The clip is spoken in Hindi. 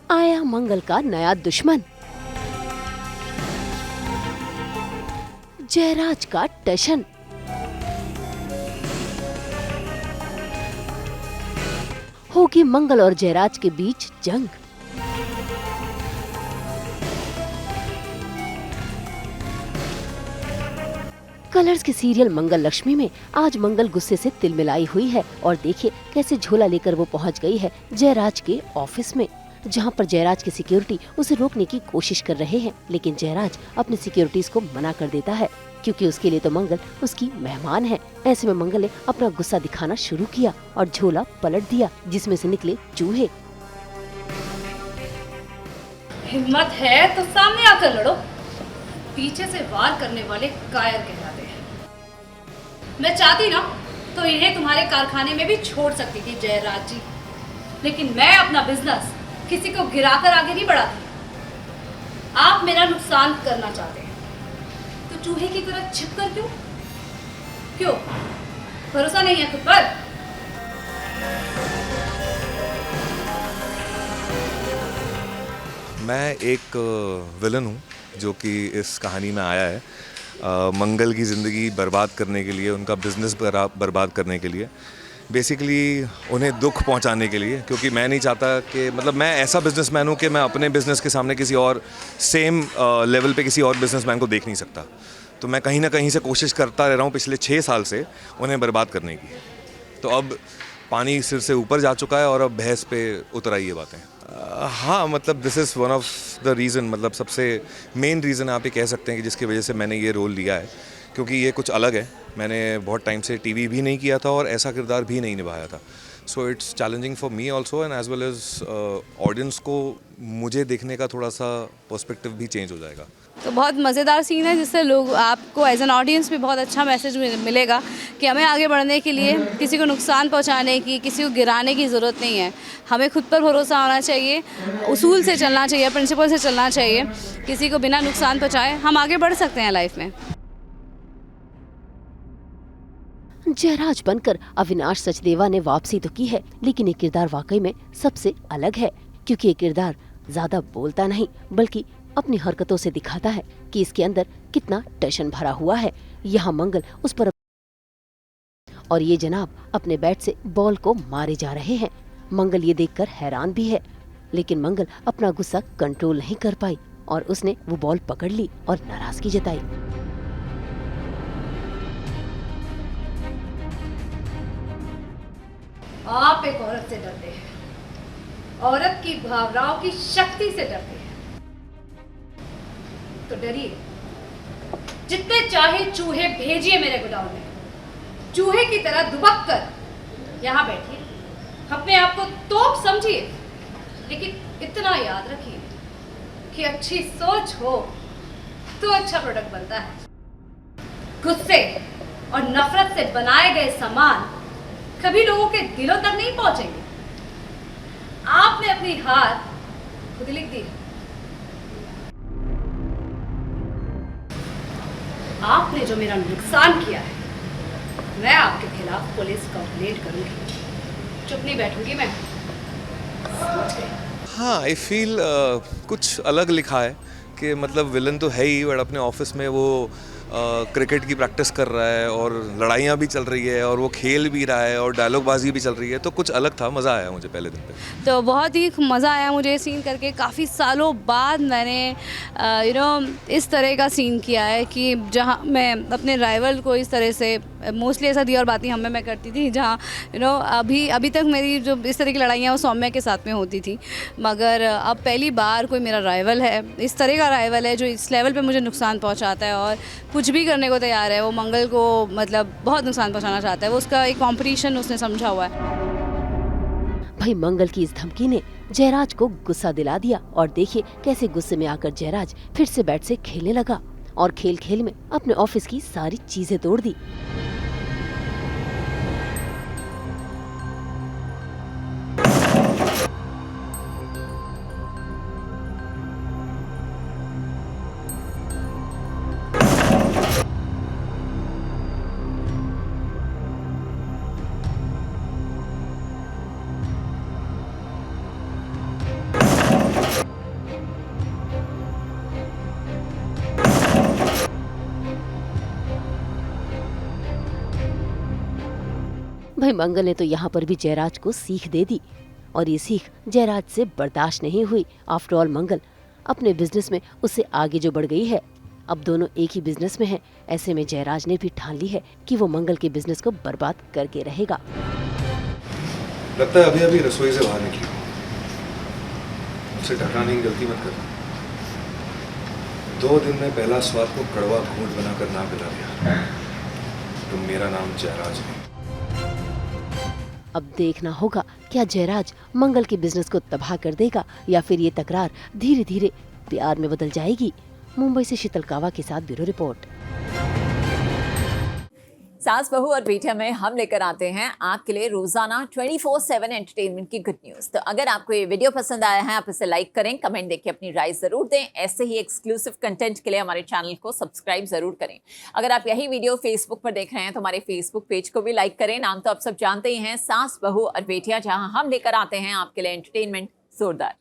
आया मंगल का नया दुश्मन, जयराज का टशन। होगी मंगल और जयराज के बीच जंग। कलर्स के सीरियल मंगल लक्ष्मी में आज मंगल गुस्से से तिलमिलाई हुई है और देखिए कैसे झोला लेकर वो पहुंच गई है जयराज के ऑफिस में, जहां पर जयराज की सिक्योरिटी उसे रोकने की कोशिश कर रहे हैं, लेकिन जयराज अपनी सिक्योरिटीज को मना कर देता है क्योंकि उसके लिए तो मंगल उसकी मेहमान है। ऐसे में मंगल ने अपना गुस्सा दिखाना शुरू किया और झोला पलट दिया जिसमें से निकले चूहे। हिम्मत है तो सामने आकर लड़ो, पीछे से वार करने वाले कायर कहलाते हैं। मैं चाहती ना तो इन्हें तुम्हारे कारखाने में भी छोड़ सकती थी जयराज जी, लेकिन मैं अपना बिजनेस किसी को गिराकर आगे नहीं बढ़ाती। आप मेरा नुकसान करना चाहते हैं तो चूहे की तरह छिपकर क्यों? भरोसा नहीं है खुद पर? मैं एक विलन हूँ जो कि इस कहानी में आया है मंगल की ज़िंदगी बर्बाद करने के लिए, उनका बिजनेस बर्बाद करने के लिए, बेसिकली उन्हें दुख पहुंचाने के लिए। क्योंकि मैं नहीं चाहता कि मैं ऐसा बिजनेसमैन हूं कि मैं अपने बिज़नेस के सामने किसी और सेम लेवल पे किसी और बिजनेसमैन को देख नहीं सकता। तो मैं कहीं ना कहीं से कोशिश करता रह रहा हूं पिछले 6 साल से उन्हें बर्बाद करने की। तो अब पानी सिर से ऊपर जा चुका है और अब भैंस पे उतर आई ये बातें। हाँ, this is one of the reason, सबसे मेन रीज़न आप ये कह सकते हैं कि जिसकी वजह से मैंने ये रोल लिया है, क्योंकि ये कुछ अलग है। मैंने बहुत टाइम से टीवी भी नहीं किया था और ऐसा किरदार भी नहीं निभाया था। So it's challenging for me also and as well as audience को मुझे देखने का थोड़ा सा पर्सपेक्टिव भी चेंज हो जाएगा। तो बहुत मज़ेदार सीन है जिससे लोग आपको एज एन ऑडियंस भी बहुत अच्छा मैसेज मिलेगा कि हमें आगे बढ़ने के लिए किसी को नुकसान पहुंचाने की, किसी को गिराने की ज़रूरत नहीं है। हमें खुद पर भरोसा होना चाहिए, उसूल से चलना चाहिए, प्रिंसिपल से चलना चाहिए। किसी को बिना नुकसान पहुंचाए हम आगे बढ़ सकते हैं लाइफ में। जयराज बनकर अविनाश सचदेवा ने वापसी तो की है, लेकिन ये किरदार वाकई में सबसे अलग है क्योंकि ये किरदार ज्यादा बोलता नहीं बल्कि अपनी हरकतों से दिखाता है कि इसके अंदर कितना टशन भरा हुआ है। यहाँ मंगल उस पर और ये जनाब अपने बैट से बॉल को मारे जा रहे हैं। मंगल ये देखकर हैरान भी है, लेकिन मंगल अपना गुस्सा कंट्रोल नहीं कर पाई और उसने वो बॉल पकड़ ली और नाराजगी जताई। आप एक औरत से डरते हैं, औरत की भावनाओं की शक्ति से डरते हैं, तो डरिए। जितने चाहे चूहे भेजिए मेरे गोदाम में, चूहे की तरह दुबक कर यहाँ बैठिए, अपने आप को तोप समझिए, लेकिन इतना याद रखिए कि अच्छी सोच हो तो अच्छा प्रोडक्ट बनता है। गुस्से और नफरत से बनाए गए सामान कभी लोगों के दिलों तक नहीं पहुंचेंगे। आपने अपनी हार खुद लिख दी। आपने जो मेरा नुकसान किया है, मैं आपके खिलाफ पुलिस कंप्लेंट करूंगी। चुप नहीं बैठूंगी मैं, समझ गए? हाँ, आई फील कुछ अलग लिखा है कि विलन तो है ही, बट अपने ऑफिस में वो क्रिकेट की प्रैक्टिस कर रहा है और लड़ाइयाँ भी चल रही है और वो खेल भी रहा है और डायलॉगबाजी भी चल रही है। तो कुछ अलग था, मज़ा आया मुझे पहले दिन पे। तो बहुत ही मज़ा आया मुझे ये सीन करके। काफ़ी सालों बाद मैंने इस तरह का सीन किया है कि जहाँ मैं अपने राइवल को इस तरह से, मोस्टली ऐसा दिया और बाती हम में मैं करती थी, जहाँ अभी तक मेरी जो इस तरह की लड़ाइयाँ वो सौम्या के साथ में होती थी, मगर अब पहली बार कोई मेरा राइवल है, इस तरह का राइवल है जो इस लेवल पे मुझे नुकसान पहुँचाता है और कुछ भी करने को तैयार है। वो मंगल को बहुत नुकसान पहुँचाना चाहता है, वो उसका एक कॉम्पिटिशन उसने समझा हुआ है। भाई मंगल की इस धमकी ने जयराज को गुस्सा दिला दिया और देखिए कैसे गुस्से में आकर जयराज फिर से बैट से खेलने लगा और खेल खेल में अपने ऑफिस की सारी चीजें तोड़ दी। भाई मंगल ने तो यहाँ पर भी जयराज को सीख दे दी और ये सीख जयराज से बर्दाश्त नहीं हुई। आफ्टर ऑल मंगल अपने बिजनेस में उससे आगे जो बढ़ गई है। अब दोनों एक ही बिजनेस में हैं। ऐसे में जयराज ने भी ठान ली है कि वो मंगल के बिजनेस को बर्बाद करके रहेगा। लगता है अभी अभी रसोई से बाहर निकली, मुझसे टकराने की गलती मत करना। 2 दिन में पहला स्वाद को कड़वा घूंट बनाकर ना पिला दिया तो मेरा नाम जयराज नहीं। अब देखना होगा क्या जयराज मंगल के बिजनेस को तबाह कर देगा या फिर ये तकरार धीरे धीरे प्यार में बदल जाएगी। मुंबई से शीतल कावा के साथ ब्यूरो रिपोर्ट। सास बहू और बेटिया में हम लेकर आते हैं आपके लिए रोजाना 24/7 एंटरटेनमेंट की गुड न्यूज। तो अगर आपको ये वीडियो पसंद आया है, आप इसे लाइक करें, कमेंट देके अपनी राय जरूर दें। ऐसे ही एक्सक्लूसिव कंटेंट के लिए हमारे चैनल को सब्सक्राइब जरूर करें। अगर आप यही वीडियो फेसबुक पर देख रहे हैं तो हमारे फेसबुक पेज को भी लाइक करें। नाम तो आप सब जानते ही हैं, सास बहू और बेटिया, जहां हम लेकर आते हैं आपके लिए एंटरटेनमेंट जोरदार।